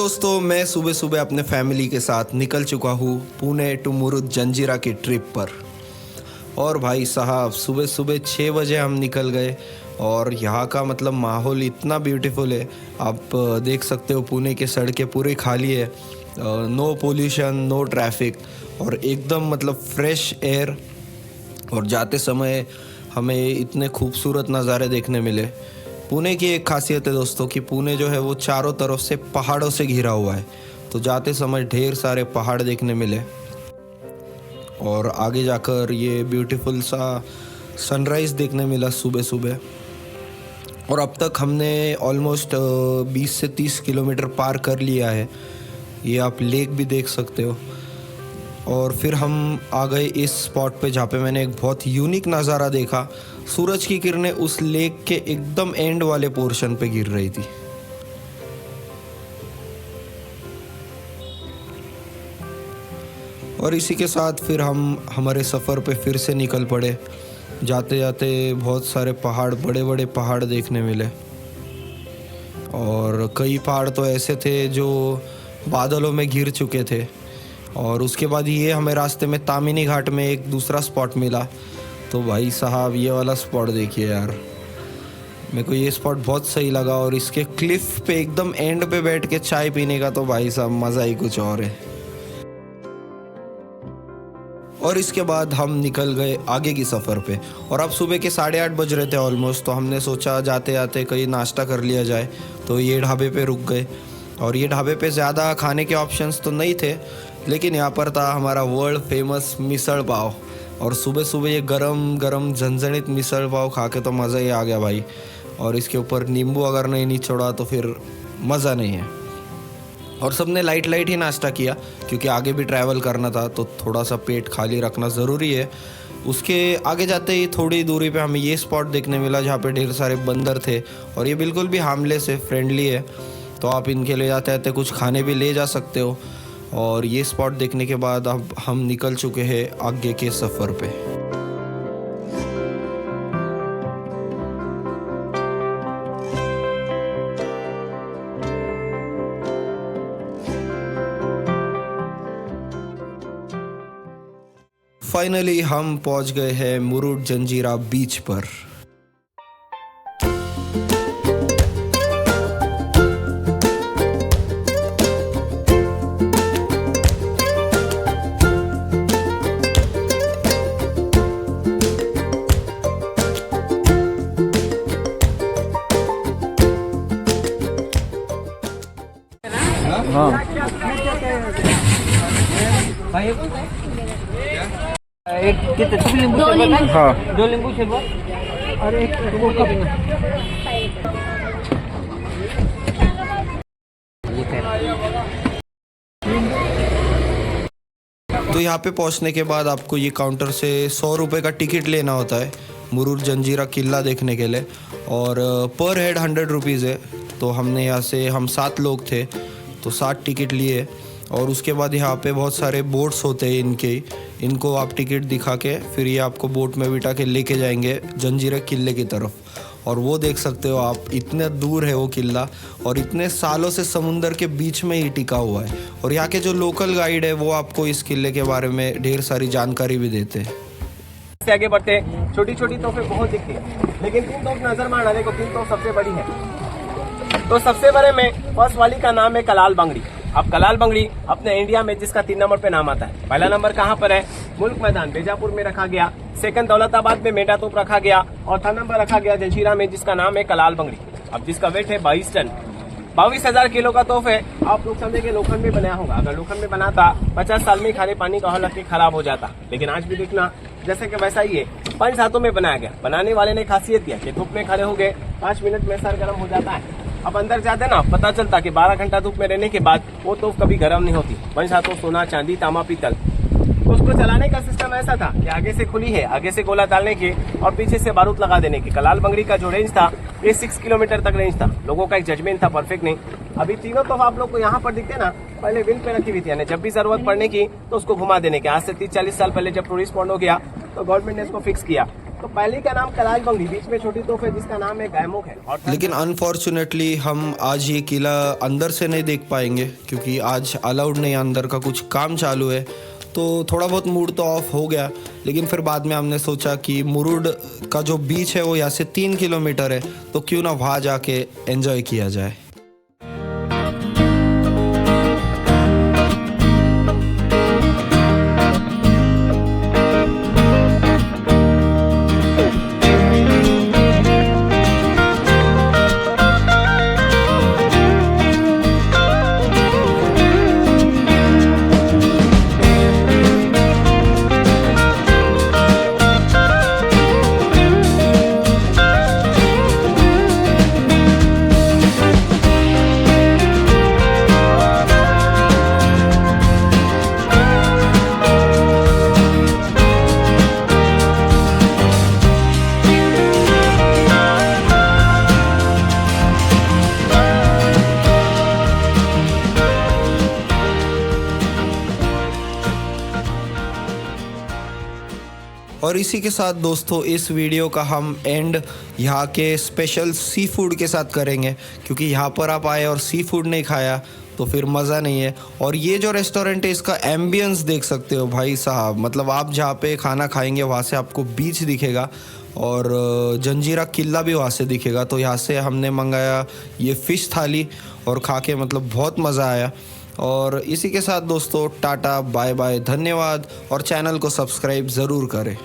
दोस्तों, मैं सुबह सुबह अपने फैमिली के साथ निकल चुका हूँ पुणे टू मुरुड जंजीरा की ट्रिप पर। और भाई साहब, सुबह सुबह 6 बजे हम निकल गए और यहाँ का मतलब माहौल इतना ब्यूटीफुल है। आप देख सकते हो पुणे की सड़कें पूरी खाली है, नो पोल्यूशन, नो ट्रैफिक और एकदम मतलब फ्रेश एयर। और जाते समय हमें इतने खूबसूरत नज़ारे देखने मिले। पुणे की एक खासियत है दोस्तों कि पुणे जो है वो चारों तरफ से पहाड़ों से घिरा हुआ है, तो जाते समय ढेर सारे पहाड़ देखने मिले और आगे जाकर ये ब्यूटीफुल सा सनराइज़ देखने मिला सुबह सुबह। और अब तक हमने ऑलमोस्ट 20 से 30 किलोमीटर पार कर लिया है। ये आप लेक भी देख सकते हो। और फिर हम आ गए इस स्पॉट पे जहाँ पे मैंने एक बहुत यूनिक नज़ारा देखा। सूरज की किरणें उस लेक के एकदम एंड वाले पोर्शन पे गिर रही थी। और इसी के साथ फिर हम हमारे सफ़र पे फिर से निकल पड़े। जाते जाते बहुत सारे पहाड़, बड़े बड़े पहाड़ देखने मिले और कई पहाड़ तो ऐसे थे जो बादलों में घिर चुके थे। और उसके बाद ये हमें रास्ते में तामिनी घाट में एक दूसरा स्पॉट मिला। तो भाई साहब, ये वाला स्पॉट देखिए यार, मेरे को ये स्पॉट बहुत सही लगा। और इसके क्लिफ पे एकदम एंड पे बैठ के चाय पीने का तो भाई साहब मज़ा ही कुछ और है। और इसके बाद हम निकल गए आगे की सफ़र पे। और अब सुबह के 8:30 बज रहे थे ऑलमोस्ट, तो हमने सोचा जाते जाते कहीं नाश्ता कर लिया जाए। तो ये ढाबे पे रुक गए और ये ढाबे पे ज़्यादा खाने के ऑप्शंस तो नहीं थे, लेकिन यहाँ पर था हमारा वर्ल्ड फेमस मिसल पाव। और सुबह सुबह ये गरम गरम झंझनित मिसल पाव खा के तो मज़ा ही आ गया भाई। और इसके ऊपर नींबू अगर नहीं निचोड़ा तो फिर मज़ा नहीं है। और सबने लाइट लाइट ही नाश्ता किया क्योंकि आगे भी ट्रैवल करना था, तो थोड़ा सा पेट खाली रखना ज़रूरी है। उसके आगे जाते ही थोड़ी दूरी पे हमें ये स्पॉट देखने मिला जहाँ पे ढेर सारे बंदर थे और ये बिल्कुल भी हार्मलेस है, फ्रेंडली है। तो आप इनके ले जाते जाते कुछ खाने भी ले जा सकते हो। और ये स्पॉट देखने के बाद अब हम निकल चुके हैं आगे के सफ़र पे। फाइनली हम पहुंच गए हैं मुरुड जंजीरा बीच पर। हाँ एक कितने नींबू शरबत है? हाँ, 2 नींबू शरबत और एक कोका भी। तो यहाँ पे पहुँचने के बाद आपको ये काउंटर से 100 रुपये का टिकट लेना होता है मुरुड जंजीरा किला देखने के लिए। और पर हेड 100 रुपीज़ है। तो हमने यहाँ से, हम 7 लोग थे तो 7 टिकट लिए। और उसके बाद यहाँ पे बहुत सारे बोट्स होते हैं इनको आप टिकट दिखा के फिर ये आपको बोट में बिठा के लेके जाएंगे जंजीरा किले की तरफ। और वो देख सकते हो आप, इतने दूर है वो किला और इतने सालों से समुंदर के बीच में ही टिका हुआ है। और यहाँ के जो लोकल गाइड है वो आपको इस किले के बारे में ढेर सारी जानकारी भी देते हैं। आगे बढ़ते छोटी छोटी तोहफे बहुत दिखती है, लेकिन 3 तोहफे नजर में आने को 3 तोहफे सबसे बड़ी है। तो सबसे बड़े में फर्स्ट वाली का नाम है कलाल बंगड़ी। अब कलाल बंगड़ी अपने इंडिया में जिसका 3 नंबर पे नाम आता है। पहला नंबर कहाँ पर है? मुल्क मैदान बीजापुर में रखा गया। सेकंड दौलताबाद में मेटा तोप रखा गया और 3rd नंबर रखा गया जंजीरा में, जिसका नाम है कलाल बंगड़ी। अब जिसका वेट है 22 टन, 22,000 किलो का तोहफा है। आप लोग समझे कि लोखंड में बनाया होगा। अगर लोखंड में बनाता 50 साल में खाने पानी का हालत खराब हो जाता, लेकिन आज भी देखना जैसे कि वैसा ही है। 5 हाथों में बनाया गया। बनाने वाले ने खासियत दिया कि धूप में खड़े हो गए 5 मिनट में सर गर्म हो जाता है। अब अंदर जाते ना, पता चलता कि 12 घंटा धूप में रहने के बाद वो तोप कभी गर्म नहीं होती। 5 हाथों सोना, चांदी, तांबा, पीतल। तो उसको चलाने का सिस्टम ऐसा था कि आगे से खुली है, आगे से गोला डालने की और पीछे से बारूद लगा देने की। कलाल बंगड़ी का जो रेंज था ये 6 किलोमीटर तक रेंज था। लोगों का एक जजमेंट था, परफेक्ट नहीं। अभी तीनों तोहफा आप लोग को यहाँ पर दिखते ना, पहले विंग पे रखी हुई थी, यानी जब भी जरूरत पड़ने की तो उसको घुमा देने की। आज से 30-40 साल पहले जब टूरिस्ट स्पॉट हो गया तो गवर्नमेंट ने इसको फिक्स किया। तो पहले का नाम कलाल बंगड़ी, बीच में छोटी तोफ है जिसका नाम है गैमुख है। और लेकिन अनफॉर्चुनेटली हम आज ये किला अंदर से नहीं देख पाएंगे क्योंकि आज अलाउड नहीं, अंदर का कुछ काम चालू है, तो थोड़ा बहुत मूड तो ऑफ हो गया। लेकिन फिर बाद में हमने सोचा कि मुरुड का जो बीच है वो यहाँ से 3 किलोमीटर है, तो क्यों ना वहाँ जाके एंजॉय किया जाए। और इसी के साथ दोस्तों इस वीडियो का हम एंड यहाँ के स्पेशल सी फूड के साथ करेंगे, क्योंकि यहाँ पर आप आए और सी फूड नहीं खाया तो फिर मज़ा नहीं है। और ये जो रेस्टोरेंट है इसका एम्बियंस देख सकते हो भाई साहब, मतलब आप जहाँ पे खाना खाएंगे वहाँ से आपको बीच दिखेगा और जंजीरा किला भी वहाँ से दिखेगा। तो यहाँ से हमने मंगाया ये फ़िश थाली और खा के मतलब बहुत मज़ा आया। और इसी के साथ दोस्तों टाटा बाय बाय, धन्यवाद और चैनल को सब्सक्राइब ज़रूर करें।